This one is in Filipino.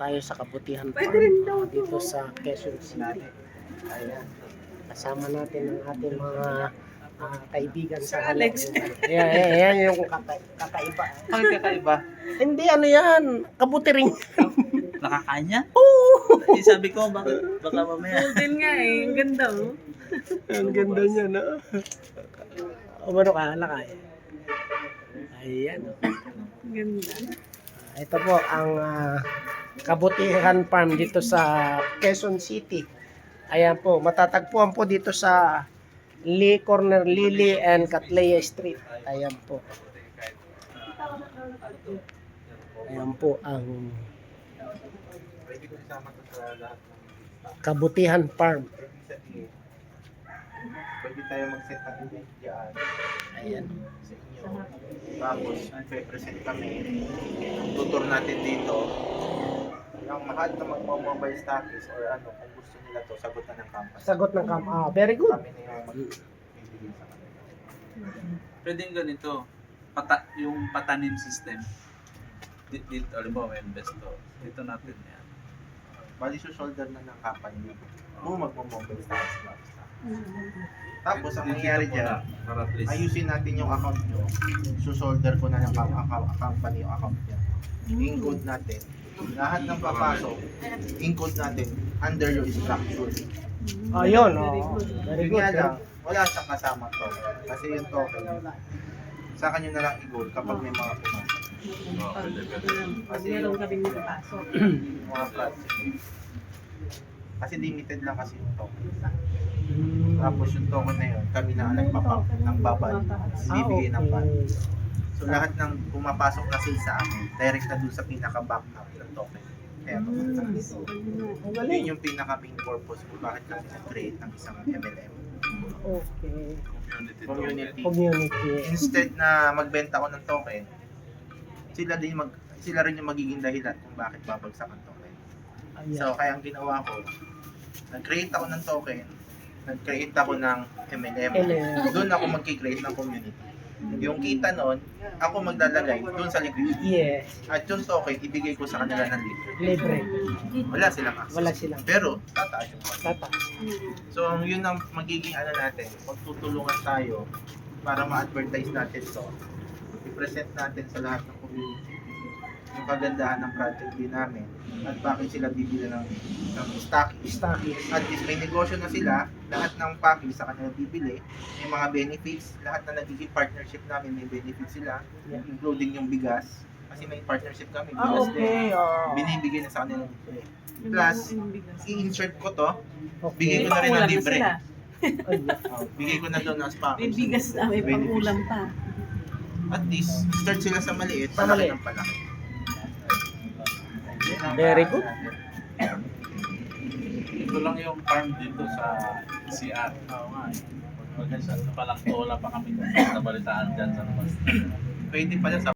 tayo sa Kabutihan Pwede rin daw Farm dito sa Quezon City. Ayan. Kasama natin ang ating mga kaibigan sa Alex. Ayan yung kakaiba. Bakit kakaiba? Hindi ano yan, kabuti rin. Nakakain niya? Oo! Sabi ko, bakit? Baka mamaya. Golden nga eh. Ang ganda oh. Ang ganda niya, no? Umano ka, lakay. Ayan. Ang ganda. Ito po ang Kabutihan Farm dito sa Quezon City. Ayan po, matatagpuan po dito sa Lee Corner, Lily and Catlaya Street. Ayan po. Ayan po ang Kabutihan Farm. Pwede tayo mag-set up event dyan Ayan. sa inyo. Tapos, nagpe-present kami. Tutor natin dito. Ang mahal na magmo-mobile stockies or ano, kung gusto nila to, sagutan ng campus. Sagot ng very good. Kami na yung magbibigay sa kanila. Pwedeng ganito. Yung patanim system. Dito, alam mo, may investor. Dito natin yan. Bali, shoulder na ng company kung magmo-mobile stockies. Tapos, ang nangyari dyan, Para at least. ayusin natin yung account nyo. Shoulder ko na ng company yung account niya. In-code natin. Lahat ng papasok, in-code natin under your structure. Ayun, Very good. Very Yun good. nga lang, wala siyang kasama to. Kasi yung token, sa kanya na lang i-goal kapag may mga pumasok. Pag meron kaming nakapasok. Mga project. Kasi limited lang kasi yung token. Mm. Tapos yung token na yun, kami na ang nagpapap ng babal, bibigay ng ban. So lahat ng pumapasok na sale sa amin, direct na dun sa pinaka-backup ng token. Kaya tumatas. Ang Yun galing. yung pinaka-main purpose kung bakit kami nag-create ng isang MLM. Okay. Community. Community. Instead na magbenta ko ng token, sila rin yung magiging dahilan kung bakit babagsak ang token. Ayan. So kaya ang ginawa ko, nag-create ako ng token, nag-create ako ng MLM. Doon ako mag-create ng community. Yung kita nun, ako maglalagay doon sa liquidity. Yes. At yung token, ibigay ko sa kanila ng libre. Libre. Wala silang access. Wala silang. Pero, tataas yung price. Tata. So, yun ang magiging ano natin, pagtutulungan tayo para ma-advertise natin to. I-present natin sa lahat ng community yung kagandahan ng project din namin at bakit sila bibili ng stockies. Stockies. At least may negosyo na sila, lahat ng package sa kanila bibili, may mga benefits, lahat na nagiging partnership namin may benefits sila, Yeah. including yung bigas. Kasi may partnership kami, Ah, bigas okay. din. Binibigay na sa kanila. Plus, i-insert ko to, Okay. bigay ko na rin ng libre. Ayan. Bigay ko na doon as package. May bigas na, may Benefits. pangulam pa. At least, start sila sa maliit, Sa palaki maliit. ng palaki. Very good. Ito lang yung farm dito sa CR. Oo nga eh. Pag palang tola pa kami nabalitaan dyan sa labas. Pwede pala sa